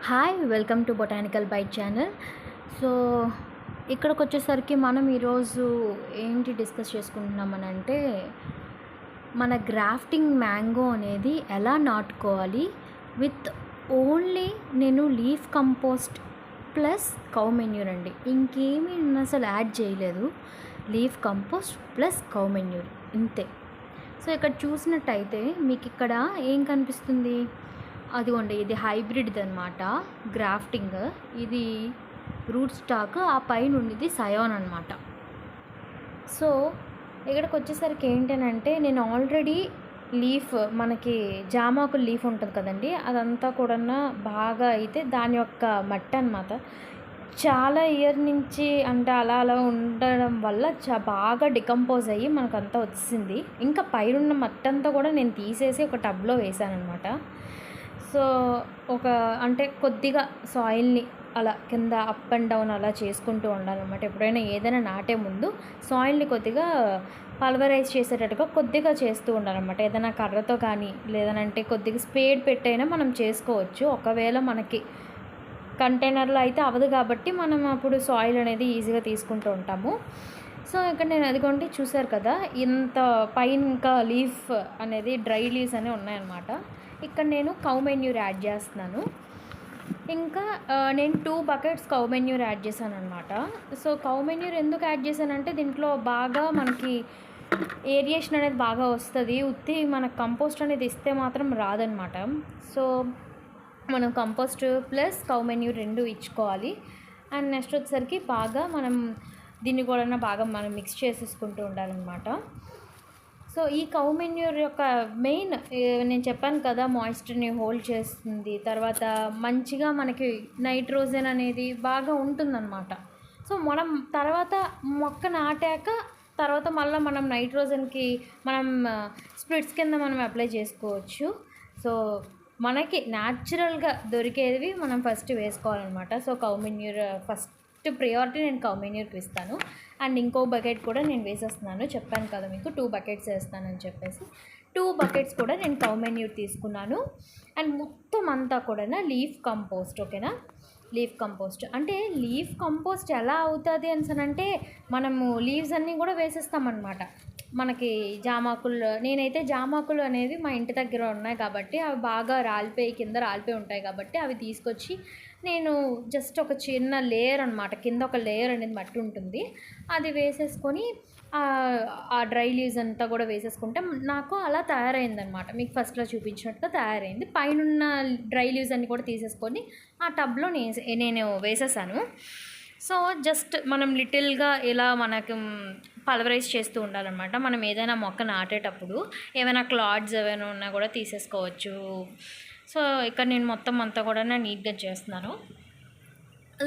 Hi welcome to botanical bite channel. So ఇక్కడికి వచ్చేసరికి మనం ఈరోజు ఏంటి డిస్కస్ చేసుకుంటున్నామనంటే మన గ్రాఫ్టింగ్ మ్యాంగో అనేది ఎలా నాటుకోవాలి విత్ ఓన్లీ నేను leaf compost plus cow manure అండి. ఇంకేమీ నేను అసలు యాడ్ చేయలేదు. Leaf compost plus cow manure ఇంతే. సో ఇక్కడ చూసినట్టయితే మీకు ఇక్కడ ఏం కనిపిస్తుంది, అదిగోండి ఇది హైబ్రిడ్ది అనమాట గ్రాఫ్టింగ్. ఇది రూట్ స్టాక్, ఆ పైన ఉండేది సయోన్ అనమాట. సో ఇక్కడికి వచ్చేసరికి ఏంటనంటే నేను ఆల్రెడీ లీఫ్, మనకి జామాకుల లీఫ్ ఉంటుంది కదండి, అదంతా కూడా బాగా అయితే దాని యొక్క మట్టి అనమాట చాలా ఇయర్ నుంచి అంటే అలా ఉండడం వల్ల బాగా డికంపోజ్ అయ్యి మనకంతా వచ్చింది. ఇంకా పైనున్న మట్టి అంతా కూడా నేను తీసేసి ఒక టబ్లో వేసాను అనమాట. సో అంటే కొద్దిగా సాయిల్ని అలా కింద అప్ అండ్ డౌన్ అలా చేసుకుంటూ ఉండాలన్నమాట. ఎప్పుడైనా ఏదైనా నాటే ముందు సాయిల్ని కొద్దిగా పల్వరైజ్ చేసేటట్టుగా కొద్దిగా చేస్తూ ఉండాలన్నమాట. ఏదైనా కర్రతో కానీ లేదనంటే కొద్దిగా స్పేడ్ పెట్టైనా మనం చేసుకోవచ్చు. ఒకవేళ మనకి కంటైనర్లో అయితే అవ్వదు కాబట్టి మనం అప్పుడు సాయిల్ అనేది ఈజీగా తీసుకుంటూ ఉంటాము. సో ఇక్కడ నేను అదిగోండి చూసారు కదా, ఇంత పైన ఇంకా లీఫ్ అనేది డ్రై లీవ్స్ అనేవి ఉన్నాయన్నమాట. ఇక్కడ నేను కౌ మెన్యూర్ యాడ్ చేస్తున్నాను. ఇంకా నేను 2 buckets కౌ మెన్యూర్ యాడ్ చేశాను అనమాట. సో కౌ మెన్యూర్ ఎందుకు యాడ్ చేశానంటే దీంట్లో బాగా మనకి ఏరియేషన్ అనేది బాగా వస్తుంది. ఉత్తి మనకు కంపోస్ట్ అనేది ఇస్తే మాత్రం రాదనమాట. సో మనం కంపోస్ట్ ప్లస్ కౌ మెన్యూర్ 2 ఇచ్చుకోవాలి. అండ్ నెక్స్ట్ వచ్చేసరికి బాగా మనం దీన్ని కూడా బాగా మనం మిక్స్ చేసేసుకుంటూ ఉండాలన్నమాట. సో ఈ కౌ మెన్యూర్ యొక్క మెయిన్ నేను చెప్పాను కదా, మాయిశ్చర్ని హోల్డ్ చేస్తుంది. తర్వాత మంచిగా మనకి నైట్రోజన్ అనేది బాగా ఉంటుందన్నమాట. సో మనం తర్వాత మొక్క నాటాక తర్వాత మళ్ళీ మనం నైట్రోజన్కి మనం స్ప్లిట్స్ కింద మనం అప్లై చేసుకోవచ్చు. సో మనకి న్యాచురల్గా దొరికేవి మనం ఫస్ట్ వేసుకోవాలన్నమాట. So cow manure first priority నేను కౌ మెన్యూర్కి ఇస్తాను. అండ్ ఇంకో బకెట్ కూడా నేను వేసేస్తున్నాను. చెప్పాను కదా మీకు 2 buckets వేస్తానని చెప్పేసి 2 buckets కూడా నేను కౌ మెన్యూర్ తీసుకున్నాను. అండ్ మొత్తం అంతా కూడా లీఫ్ కంపోస్ట్. ఓకేనా, లీఫ్ కంపోస్ట్ అంటే లీఫ్ కంపోస్ట్ ఎలా అవుతుంది అంటే మనము లీవ్స్ అన్నీ కూడా వేసేస్తామన్నమాట. మనకి జామాకులు, నేనైతే జామాకులు అనేది మా ఇంటి దగ్గర ఉన్నాయి కాబట్టి అవి బాగా కింద రాలిపోయి ఉంటాయి కాబట్టి అవి తీసుకొచ్చి నేను జస్ట్ ఒక చిన్న లేయర్ అనమాట, కింద ఒక లేయర్ అనేది మట్టి ఉంటుంది, అది వేసేసుకొని ఆ డ్రై లీవ్స్ అంతా కూడా వేసేసుకుంటే నాకు అలా తయారైందనమాట. మీకు ఫస్ట్లో చూపించినట్టుగా తయారైంది. పైన డ్రై లీవ్స్ అన్నీ కూడా తీసేసుకొని ఆ టబ్లో నేను వేసేసాను. సో జస్ట్ మనం లిటిల్గా ఇలా మనకు పల్వరైజ్ చేస్తూ ఉండాలన్నమాట. మనం ఏదైనా మొక్క నాటేటప్పుడు ఏమైనా క్లాడ్స్ ఏమైనా ఉన్నా కూడా తీసేసుకోవచ్చు. సో ఇక్కడ నేను మొత్తం అంతా కూడా నీట్గా చేస్తున్నాను.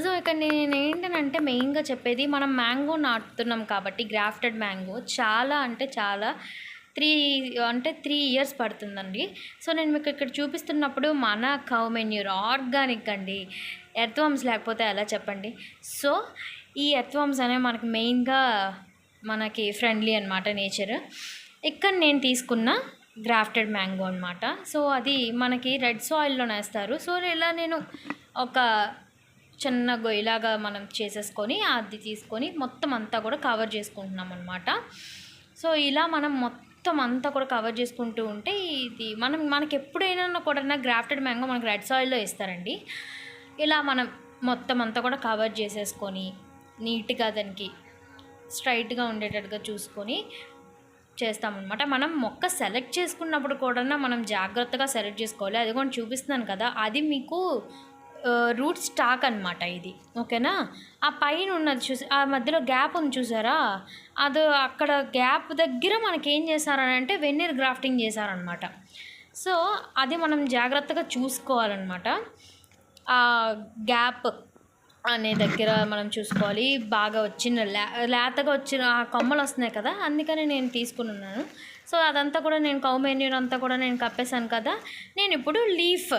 సో ఇక్కడ నేను ఏంటంటే మెయిన్గా చెప్పేది, మనం మ్యాంగో నాటుతున్నాం కాబట్టి గ్రాఫ్టెడ్ మ్యాంగో చాలా అంటే చాలా 3 years పడుతుందండి. సో నేను మీకు ఇక్కడ చూపిస్తున్నప్పుడు మన కౌ మెన్యూర్ ఆర్గానిక్ అండి, ఎర్త్వామ్స్ లేకపోతే ఎలా చెప్పండి. సో ఈ ఎర్త్వామ్స్ అనేవి మనకి మెయిన్గా మనకి ఫ్రెండ్లీ అనమాట నేచర్. ఇక్కడ నేను తీసుకున్న గ్రాఫ్టెడ్ మ్యాంగో అనమాట. సో అది మనకి రెడ్ సాయిల్లో వేస్తారు. సో ఇలా నేను ఒక చిన్న గొయ్యిలాగా మనం చేసేసుకొని అది తీసుకొని మొత్తం అంతా కూడా కవర్ చేసుకుంటున్నాం అనమాట. సో ఇలా మనం మొత్తం అంతా కూడా కవర్ చేసుకుంటూ ఉంటే ఇది మనకి ఎప్పుడైనా కూడా గ్రాఫ్టెడ్ మ్యాంగో మనకి రెడ్ సాయిల్లో ఇస్తారండి. ఇలా మనం మొత్తం అంతా కూడా కవర్ చేసేసుకొని నీట్గా దానికి స్ట్రైట్గా ఉండేటట్టుగా చూసుకొని చేస్తామన్నమాట. మనం మొక్క సెలెక్ట్ చేసుకున్నప్పుడు కూడా మనం జాగ్రత్తగా సెలెక్ట్ చేసుకోవాలి. అది కూడా చూపిస్తున్నాను కదా, అది మీకు రూట్ స్టాక్ అనమాట ఇది. ఓకేనా, ఆ పైన ఉన్నది ఆ మధ్యలో గ్యాప్ ఉంది చూసారా, అది అక్కడ గ్యాప్ దగ్గర మనకేం చేశారనంటే వెన్నీర్ గ్రాఫ్టింగ్ చేశారనమాట. సో అది మనం జాగ్రత్తగా చూసుకోవాలన్నమాట. ఆ గ్యాప్ అనే దగ్గర మనం చూసుకోవాలి. బాగా వచ్చిన లేతగా వచ్చిన ఆ కొమ్మలు వస్తున్నాయి కదా, అందుకని నేను తీసుకుని ఉన్నాను. సో అదంతా కూడా నేను కౌ మెన్యూర్ అంతా కూడా నేను కప్పేశాను కదా. నేను ఇప్పుడు లీఫ్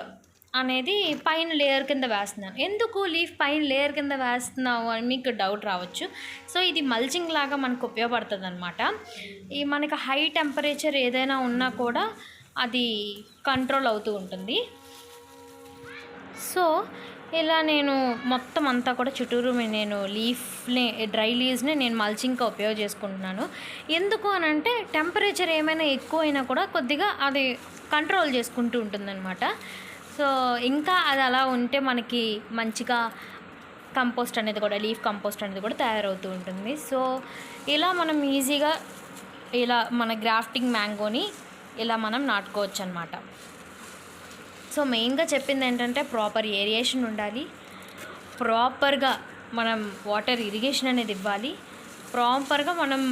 అనేది పైన లేయర్ కింద వేస్తున్నాను. ఎందుకు లీఫ్ పైన లేయర్ కింద వేస్తున్నావు అని మీకు డౌట్ రావచ్చు. సో ఇది మల్చింగ్ లాగా మనకు ఉపయోగపడుతుంది అనమాట. ఈ మనకి హై టెంపరేచర్ ఏదైనా ఉన్నా కూడా అది కంట్రోల్ అవుతూ ఉంటుంది. సో ఇలా నేను మొత్తం అంతా కూడా చుట్టూరు నేను డ్రై లీవ్స్ని నేను మల్చింగ్గా ఉపయోగ చేసుకుంటున్నాను. ఎందుకు అని అంటే టెంపరేచర్ ఏమైనా ఎక్కువ అయినా కూడా కొద్దిగా అది కంట్రోల్ చేసుకుంటూ ఉంటుందన్నమాట. సో ఇంకా అది అలా ఉంటే మనకి మంచిగా కంపోస్ట్ అనేది కూడా, లీఫ్ కంపోస్ట్ అనేది కూడా తయారవుతూ ఉంటుంది. సో ఇలా మనం ఈజీగా ఇలా మన గ్రాఫ్టింగ్ మ్యాంగోని ఇలా మనం నాటుకోవచ్చు అనమాట. సో మెయిన్గా చెప్పింది ఏంటంటే ప్రాపర్ ఏరియేషన్ ఉండాలి, ప్రాపర్గా మనం వాటర్ ఇరిగేషన్ అనేది ఇవ్వాలి, ప్రాపర్గా మనం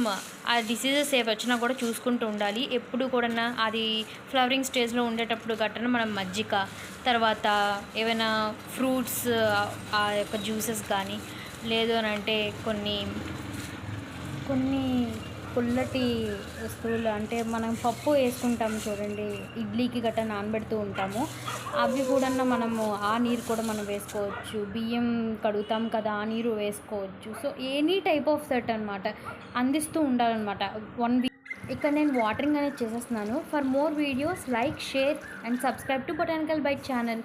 ఆ డిసీజెస్ ఏవి వచ్చినా కూడా చూసుకుంటూ ఉండాలి. ఎప్పుడు కూడా అది ఫ్లవరింగ్ స్టేజ్లో ఉండేటప్పుడు గట్టన మనం మజ్జిగ, తర్వాత ఏమైనా ఫ్రూట్స్ ఆ యొక్క జ్యూసెస్ కానీ, లేదు అని అంటే కొన్ని పుల్లటి వస్తువులు అంటే మనం పప్పు వేసుకుంటాము చూడండి, ఇడ్లీకి గట్రా నానబెడుతూ ఉంటాము, అవి కూడా మనము ఆ నీరు కూడా మనం వేసుకోవచ్చు. బియ్యం కడుగుతాం కదా, ఆ నీరు వేసుకోవచ్చు. So any type of set అనమాట అందిస్తూ ఉండాలన్నమాట 1 వీక్. ఇక్కడ నేను వాటరింగ్ అనేది చేసేస్తున్నాను. For more videos like, share and subscribe to botanical bite channel.